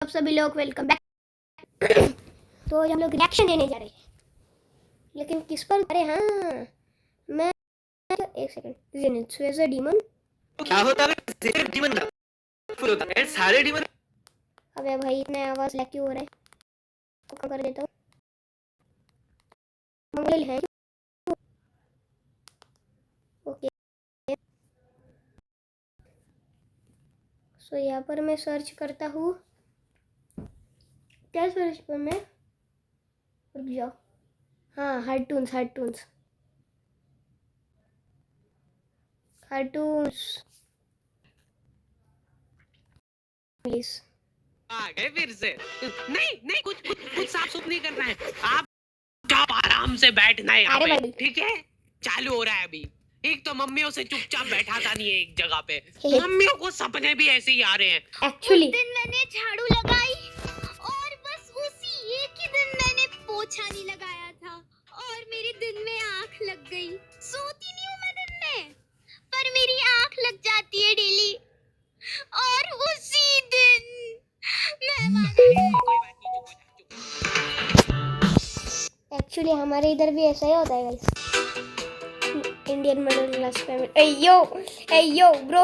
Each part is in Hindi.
सभी लोग वेलकम बैक। तो हम लोग रिएक्शन देने जा रहे हैं, लेकिन किस पर? अरे हाँ, मैं एक second. Zenith is a demon. क्या होता है? डीमन का फुल होता है सारे डीमन। अबे भाई इतना आवाज लैग क्यों हो रहा है? तो कम कर देता हूँ। मंगल है। ओके, सो यहाँ पर मैं सर्च करता हूँ। क्या सर्च पर मैं? रुक जाओ। हाँ, कार्टून्स कार्टून्स कार्टून्स प्लीज। आ गए फिर से। नहीं कुछ साफ सुफ नहीं करना है। आप आराम से बैठना है यहाँ पे, ठीक है? चालू हो रहा है अभी। एक तो मम्मियों से चुपचाप बैठा था नहीं है एक जगह पे। मम्मियों को सपने भी ऐसे ही आ रहे हैं। एक्चुअली उस दिन मैंने झाड़ू लगाई और बस उसी एक ही दिन मैंने पोछा नहीं लगाया था और मेरे दिन में आंख लग गई। सोती नहीं हूँ मैं दिन में, पर मेरी आंख लग जाती है डेली और उसी दिन एक्चुअली हमारे इधर भी ऐसा ही होता है guys. Indian middle class family. Ay yo bro,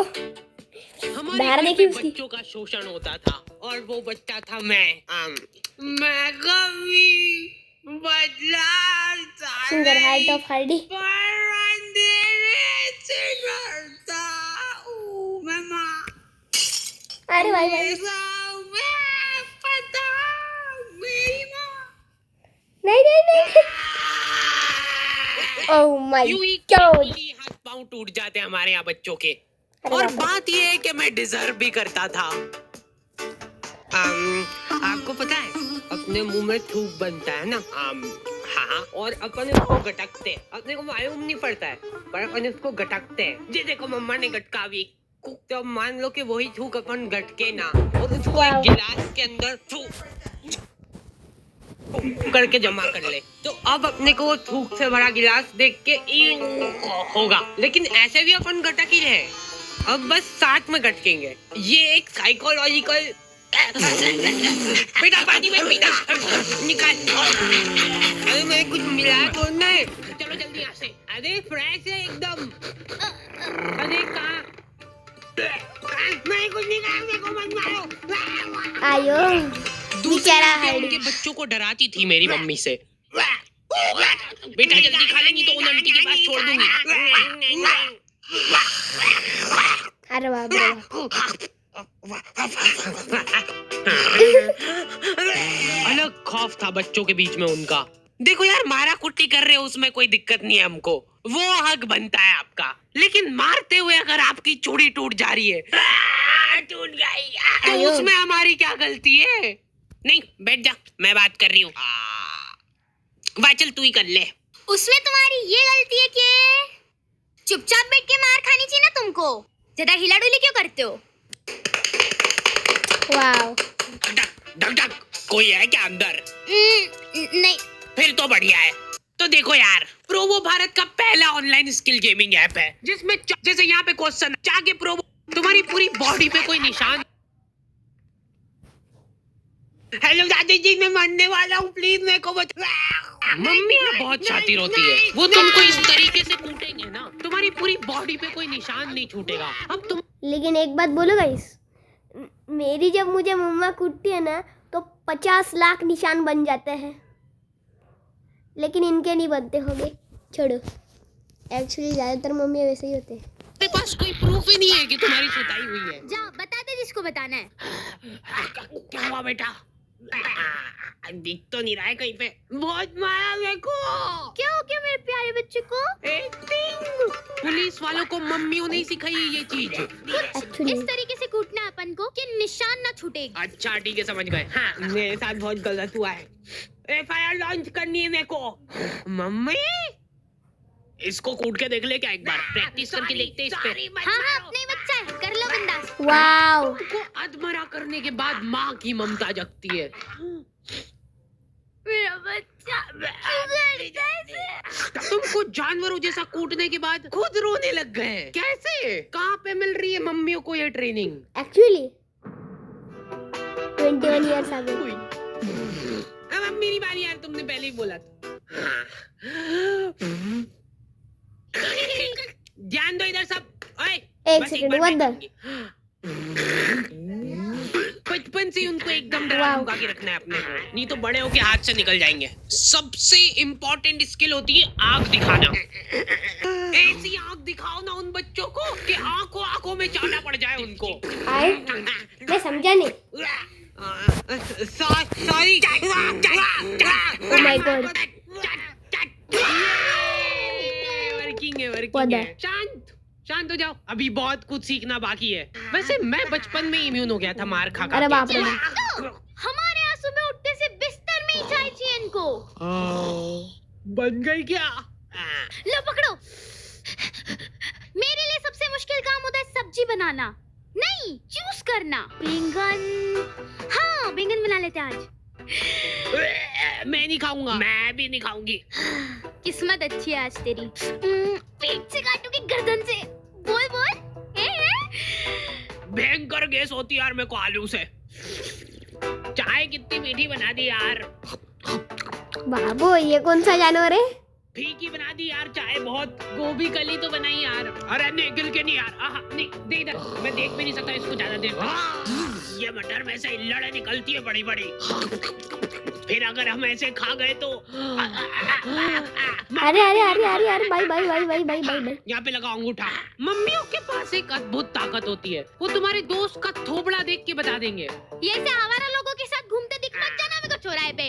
हमारे घर पे बच्चों का शोषण होता था और वो बच्चा था मैं कभी बदला सिंगर हार्ट ऑफ हार्डी। अरे भाई नहीं। ओह माय गॉड, हाथ पांव टूट जाते हैं हमारे यहाँ बच्चों के। और बात ये है कि मैं डिजर्व भी करता था। आपको पता है अपने मुंह में थूक बनता है ना? हाँ, और अपन उसको गटकते हैं। अपने को मालूम नहीं पड़ता है, पर अपन उसको गटकते हैं। जी देखो मम्मा ने गटकावी, तो मान लो कि वही थूक अपन गटके ना और उसको एक गिलास के अंदर थूक करके जमा कर ले, तो अब अपने को वो थूक से भरा गिलास देख के होगा। लेकिन ऐसे भी अपन गटक ही रहे, अब बस साथ में गटकेंगे। ये एक साइकोलॉजिकल। बेटा पानी में पीना निकाल। अरे मैं कुछ मिलाया तो नहीं। चलो जल्दी यहाँ से। अरे फ्रेश है एकदम। अरे कहाँ? मैं कुछ नहीं कहा, मेरे को मत मारो। आयो बेचारा हार्डी। उनके बच्चों को डराती थी मेरी मम्मी से। बेटा जल्दी खा लेंगी तो उन आंटी के पास छोड़ दूंगी। अरे बाप रे, अलग खौफ था बच्चों के बीच में उनका। देखो यार, मारा कुट्टी कर रहे हो उसमें कोई दिक्कत नहीं है हमको, वो हक बनता है आपका। लेकिन मारते हुए अगर आपकी चूड़ी टूट जा रही है, टूट गई, तो उसमें हमारी क्या गलती है? नहीं बैठ जा, मैं बात कर रही हूँ। वाह चल तू ही कर ले। उसमें तुम्हारी ये गलती है कि चुपचाप बैठ के मार खानी चाहिए ना तुमको। ज्यादा हिला डुली क्यों करते हो? वाओ। डक डक कोई है क्या अंदर? नहीं। फिर तो बढ़िया है। तो देखो यार, प्रोवो भारत का पहला ऑनलाइन स्किल गेमिंग ऐप है जिसमें जैसे यहाँ पे क्वेश्चन जाके प्रोवो तुम्हारी पूरी बॉडी पे कोई निशान। हेलो दादी जी, मैं मरने वाला हूँ, प्लीज मेरे को बचा। मम्मी बहुत शातिर होती है, वो तुमको इस तरीके से कूटेंगे ना तुम्हारी पूरी बॉडी पे कोई निशान नहीं छूटेगा। अब तुम लेकिन एक बात बोलो गाइस, मेरी जब मुझे मम्मा कूटती है ना तो 50 लाख निशान बन जाते हैं, लेकिन इनके नहीं बनते होंगे। छोड़ो, एक्चुअली ज्यादातर मम्मी वैसे ही होते हैं। तेरे पास कोई प्रूफ ही नहीं है कि तुम्हारी सुताई हुई है। जा बता दे जिसको बताना है। क्या हुआ बेटा? दिख तो नहीं रहा है कहीं पे। बहुत मारा मेरे को। क्या हो गया मेरे प्यारे बच्चे को? पुलिस वालों को मम्मियों ने सिखाई है ये चीज। इस तरीके से कूटना अपन को कि निशान ना छूटे। अच्छा ठीक है, समझ गए। हाँ, मेरे साथ बहुत गलत हुआ है। FIR लॉन्च करनी है मेरे को। मम्मी इसको कूट के देख ले क्या, एक बार प्रैक्टिस करके देखते हैं इस पे। हाँ अपने ही बच्चा है, कर लो बिंदास। वाओ, को अधमरा करने के बाद माँ की ममता जगती है। मेरा बच्चा तुमको जानवरों जैसा कूटने के बाद खुद रोने लग गए। कैसे? कहाँ पे मिल रही है मम्मियों को ये ट्रेनिंग? एक्चुअली 21 ईयर्स आ गए। अब मेरी बारी यार, तुमने पहले ही बोला था। ध्यान दो इधर सब। ओए, एक बस सेकंड, बार what the? बैठूंगी। बचपन से उनको एकदम डरा Wow. धमका के रखना है अपने को, नहीं तो बड़े होके हाथ से निकल जाएंगे। सबसे इम्पोर्टेंट स्किल होती है आंख दिखाना। ऐसी आंख दिखाओ ना उन बच्चों को कि आंखों आंखों में चाटा पड़ जाए उनको। आए, मैं समझा नहीं। Sorry. Oh my God. Working है, What वर्किंग the? है। शांत शांत हो जाओ, अभी बहुत कुछ सीखना बाकी है। वैसे मैं बचपन में इम्यून हो गया था मार खा खा अरे के। बाप रे। हमारे यहाँ सुबह उठते से बिस्तर में ही चाय चाहिए इनको। बन गई क्या? लो पकड़ो। मेरे लिए सबसे मुश्किल काम होता है सब्जी बनाना, नहीं चूज करना। बैंगन, हाँ बैंगन बना लेते हैं आज। मैं नहीं खाऊंगा। मैं भी नहीं खाऊंगी। किस्मत अच्छी है आज तेरी। पेट से काटूंगी गर्दन से। बोल बोल। भयंकर गैस होती है यार मेरे को आलू से। चाय कितनी मीठी बना दी यार। बाबू, ये कौन सा जानवर है? फीकी बना दी यार चाय बहुत। गोभी कली तो बनाई यार। अरे नहीं, गिल के नहीं यार। आहा, नहीं दे इधर। मैं देख भी नहीं सकता इसको ज्यादा देर तक। ये मटर में से इल्लड़े निकलती है बड़ी बड़ी। फिर अगर हम ऐसे खा गए तो अरे अरे अरे अरे अरे, भाई भाई भाई भाई भाई भाई भाई। यहाँ पे लगा अंगूठा। मम्मियों के पास एक अद्भुत ताकत होती है, वो तुम्हारे दोस्त का थोबड़ा देख के बता देंगे। ये से आवारा लोगों के साथ घूमते दिख मत जाना मेरे को चौराहे पे।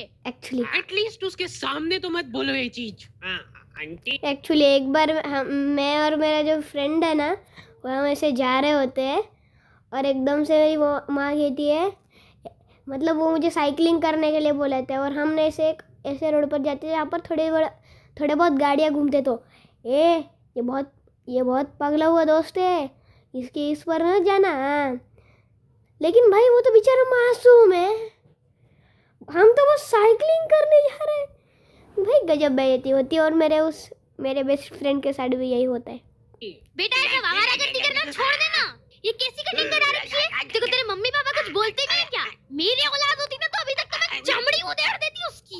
एटलीस्ट उसके सामने तो मत बोलो ये चीज। आंटी एक्चुअली एक बार मैं और मेरा जो फ्रेंड है ना, वो हम ऐसे जा रहे होते हैं और एकदम से मेरी वो माँ कहती है, मतलब वो मुझे साइकिलिंग करने के लिए बोले थे और हमने ऐसे रोड पर जाते थे जहाँ पर थोड़े बहुत गाड़ियाँ घूमते। तो ये बहुत पगला हुआ दोस्त है, इसके इस पर न जाना। लेकिन भाई वो तो बेचारा मासूम है, हम तो बस साइकिलिंग करने जा रहे हैं। भाई गजब बेइज्जती होती है। और मेरे बेस्ट फ्रेंड के साथ भी यही होता है। बेटा ऐसा आवारागर्दी करना छोड़ देना। ये कैसी कटिंग करा रखी है? देखो तेरे मम्मी पापा कुछ बोलते नहीं है क्या? मेरी औलाद होती ना तो अभी तक तो मैं चमड़ी उधेड़ देती उसकी।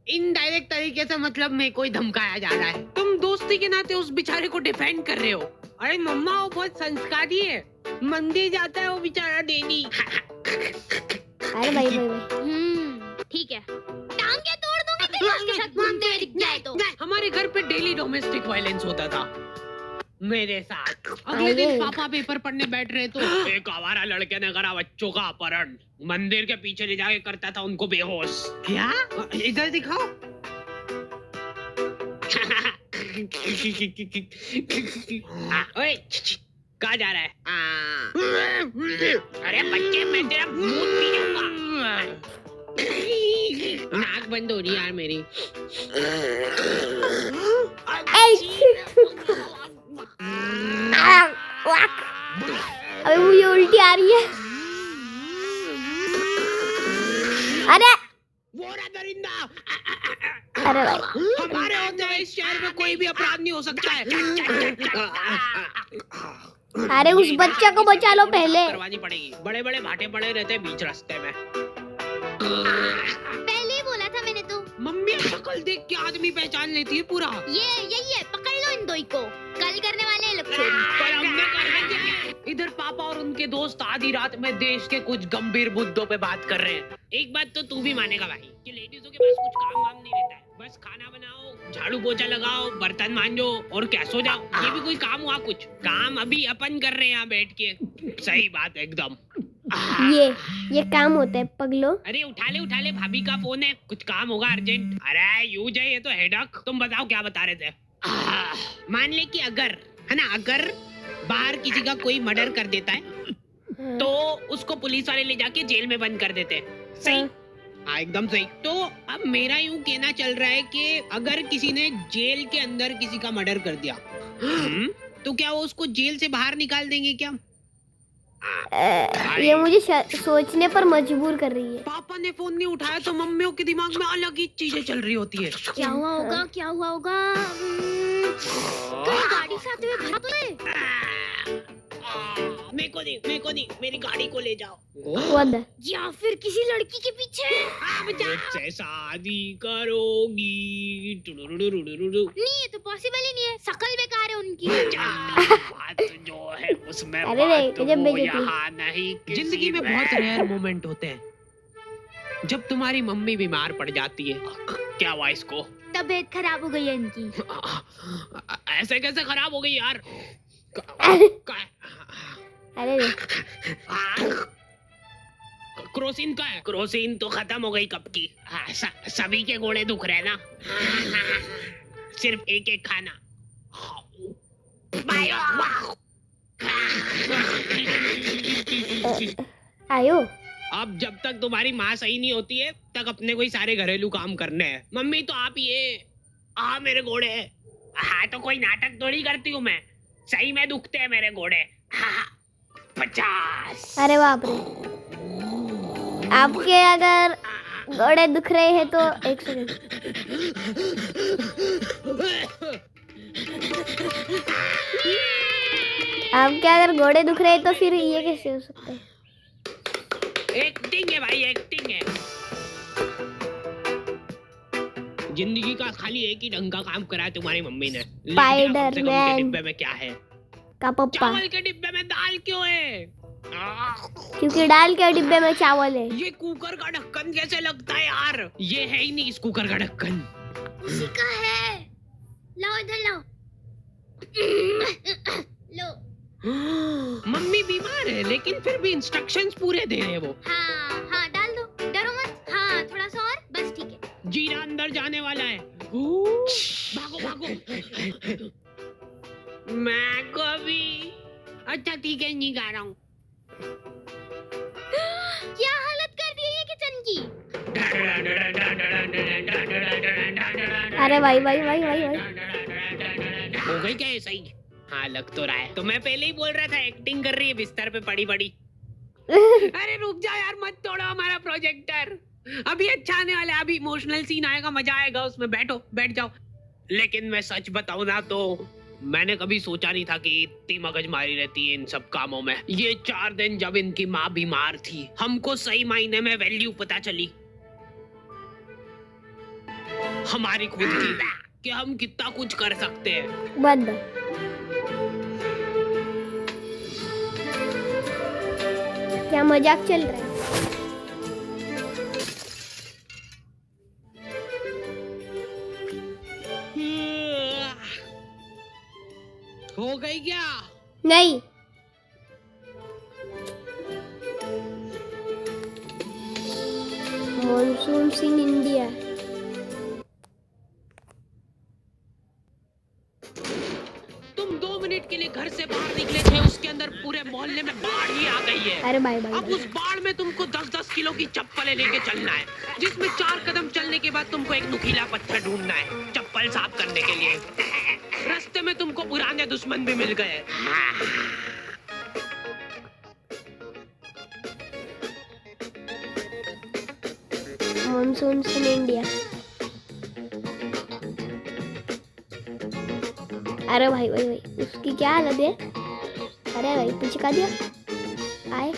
इनडायरेक्ट तरीके से मतलब में कोई धमकाया जा रहा है। तुम दोस्ती के नाते उस बेचारे को डिफेंड कर रहे हो। अरे मम्मा वो बहुत संस्कारी है, मंदिर जाता है वो बेचारा डेली। अरे भाई भाई भाई, ठीक है, टांगे तोड़ दूंगी तेरी उसके साथ घूमते हुए दिख जाए तो। हमारे घर पे डेली डोमेस्टिक वायलेंस होता था मेरे साथ। अगले दिन पापा पेपर पढ़ने बैठ रहे तो एक आवारा लड़के ने करा बच्चों का अपहरण। मंदिर के पीछे ले जाके करता था उनको बेहोश। क्या? इधर दिखाओ। ओए कहाँ जा रहा है? अरे बच्चे, मैं तेरा मूड पी जाऊंगा। नाक बंद हो रही यार मेरी। अबे मुझे उल्टी आ रही है। अरे वो रहा दरिंदा। अरे भाई, हमारे होते हुए इस शहर में कोई भी अपराध नहीं हो सकता है। अरे उस बच्चा को बचा लो पहले। करवानी पड़ेगी। बड़े बड़े भाटे पड़े रहते हैं बीच रास्ते में। पहले ही बोला था मैंने तो। मम्मी शक्ल देख के आदमी पहचान लेती है पूरा। ये यही है, पकड़ लो इन दोई को। कल करने वाले हैं लोग चोरी। पर हमने करना क्या है? इधर पापा और उनके दोस्त आधी रात में देश के कुछ गंभीर मुद्दों पे बात कर रहे हैं। एक बात तो तू भी मानेगा भाई कि लेडीजों के पास कुछ काम वाम नहीं रहता है। बस खाना बनाओ, झाड़ू पोछा लगाओ, बर्तन मांजो और क्या सो जाओ। ये भी कोई काम हुआ? कुछ काम अभी अपन कर रहे हैं यहाँ बैठ के। सही बात एकदम। ये काम होता है पगलो। अरे उठा ले भाभी का फोन है, कुछ काम होगा अर्जेंट। अरे यूज है ये तो हेडक। तुम बताओ क्या बता रहे थे? मान ले कि अगर है ना, अगर बाहर किसी का कोई मर्डर कर देता है तो उसको पुलिस वाले ले जाके जेल में बंद कर देते हैं। सही? हाँ एकदम सही। तो अब मेरा यूं कहना चल रहा है कि अगर किसी ने जेल के अंदर किसी का मर्डर कर दिया तो क्या वो उसको जेल से बाहर निकाल देंगे क्या? ये मुझे सोचने पर मजबूर कर रही है। पापा ने फोन नहीं उठाया तो मम्मियों के दिमाग में अलग ही चीजें चल रही होती है। क्या हुआ होगा, क्या हुआ होगा? कहीं गाड़ी से आते हुए भगा तो नहीं? मेरे को नहीं, मेरी गाड़ी को ले जाओ। What the? या फिर किसी लड़की के पीछे। मुझसे शादी करोगी? नहीं, ये तो पॉसिबल ही नहीं है, शकल बेकार है उनकी। बात जो है उसमें अरे रे, बात गजब वो बेइज्जती। यहाँ नहीं। जिंदगी में बहुत रेयर मोमेंट होते हैं जब तुम्हारी मम्मी बीमार पड़ जाती है। क्या हुआ इसको? तबीयत खराब हो गई है इनकी। ऐसे कैसे खराब हो गई यार? अरे रे, क्रोसिन का है? क्रोसिन तो खत्म हो गई कब की। सभी के घोड़े दुख रहे ना। सिर्फ एक एक खाना। आयो। अब जब तक तुम्हारी माँ सही नहीं होती है तक अपने को ही सारे घरेलू काम करने हैं। मम्मी तो आप ये मेरे घोड़े। हाँ तो कोई नाटक थोड़ी करती हूँ मैं, सही में दुखते हैं मेरे घोड़े। 50। अरे बाप रे, आपके अगर घोड़े दुख रहे हैं तो एक सेकंड। आपके अगर घोड़े दुख रहे हैं तो फिर ये कैसे हो सकता है? एक्टिंग है भाई, एक्टिंग है। जिंदगी का खाली एक ही ढंग का काम करा है तुम्हारी मम्मी ने। स्पाइडरमैन के डिब्बे में क्या है? का पप्पा। चावल के डिब्बे में दाल क्यों है? क्योंकि दाल के डिब्बे में चावल है। ये कुकर का ढक्कन कैसे लगता है यार? ये है ही नहीं इस कुकर का ढक्कन। उसी का है। लाओ इधर लाओ। लो। मम्मी बीमार है लेकिन फिर भी इंस्ट्रक्शंस पूरे दे रहे हैं वो। हाँ हाँ, डाल दो, डरो मत। हाँ, थोड़ा सा और, बस ठीक है। जीरा अंदर जाने वाला है। भागो भागो। मैं कभी। अच्छा ठीक है, नहीं गा रहा हूँ। क्या हालत कर दी है ये किचन की। अरे भाई भाई भाई भाई भाई, हो गई क्या ये सही? हाँ लग तो रहा है। तो मैं पहले ही बोल रहा था एक्टिंग कर रही है बिस्तर पे पड़ी पड़ी। अरे रुक जा यार, मत तोड़ो हमारा प्रोजेक्टर। अभी अच्छा आने वाला है, अभी इमोशनल सीन आएगा, मजा आएगा उसमें। बैठो, बैठ जाओ। लेकिन मैं सच बताऊं ना तो मैंने कभी सोचा नहीं था कि इतनी मगजमारी रहती है इन सब कामों में। ये 4 दिन जब इनकी माँ बीमार थी, हमको सही मायने में वैल्यू पता चली हमारी खुद की, कि हम कितना कुछ कर सकते हैं। बंद। क्या मजाक चल रहा है? हो गई क्या? नहीं, मॉनसून इन इंडिया। तुम 2 मिनट के लिए घर से बाहर निकले थे, उसके अंदर पूरे मोहल्ले में बाढ़ ही आ गई है। अरे भाई भाई अब उस बाढ़ में तुमको 10-10 किलो की चप्पलें लेके चलना है, जिसमें 4 कदम चलने के बाद तुमको एक नुकीला पत्थर ढूंढना है चप्पल साफ करने के लिए। रास्ते में तुमको पुराने दुश्मन भी मिल गए। Monsoon in India. अरे भाई भाई भाई, उसकी क्या हालत है? अरे भाई पीछे का दिया। आए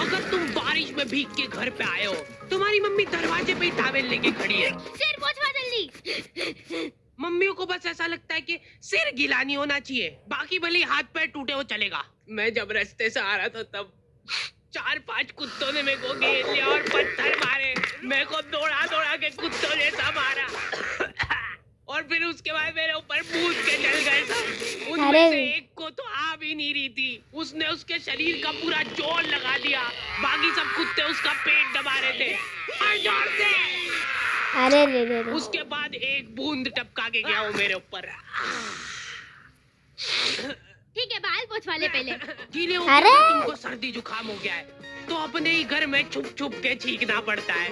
अगर तुम बारिश में भीग के घर पे आए हो, तुम्हारी मम्मी दरवाजे पे ही टॉवेल लेके खड़ी है। सिर पोंछवा जल्दी। मम्मियों को बस ऐसा लगता है कि सिर गीला नहीं होना चाहिए, बाकी भले ही हाथ पैर टूटे हो चलेगा। मैं जब रास्ते से आ रहा था तब 4-5 कुत्तों ने मेरे को घेर लिया और पत्थर मारे। मेरे को दौड़ा दौड़ा के कुत्तों जैसा मारा और फिर उसके बाद मेरे ऊपर कूद के चल गए सब। उनमें अरे। से एक को तो आ भी नहीं रही थी, उसने उसके शरीर का पूरा जोर लगा दिया। बाकी सब कुत्ते उसका पेट दबा रहे थे और जोर से। अरे रे रे रे। उसके बाद एक बूंद टपका के गया वो मेरे ऊपर। ठीक है, बाल पोंछवा ले पहले। गीले हो अरे। गए, तुमको सर्दी जुकाम हो गया है तो अपने ही घर में छुप छुप के छींकना पड़ता है,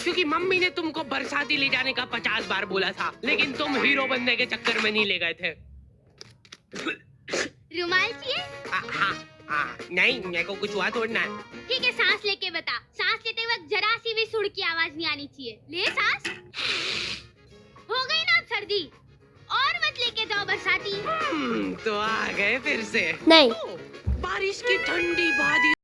क्योंकि मम्मी ने तुमको बरसाती ले जाने का 50 बार बोला था, लेकिन तुम हीरो बनने के चक्कर में नहीं ले गए थे। रुमाल चाहिए? हाँ हाँ नहीं, मेरे को कुछ हुआ थोड़ा ना। ठीक है, सांस लेके बता। सांस लेते वक्त जरा सी भी सुर की आवाज नहीं आनी चाहिए। ले सांस। हो गई ना अब सर्दी? और मत लेके जाओ बरसाती। तो आ गए फिर से। नहीं बारिश की ठंडी वादियों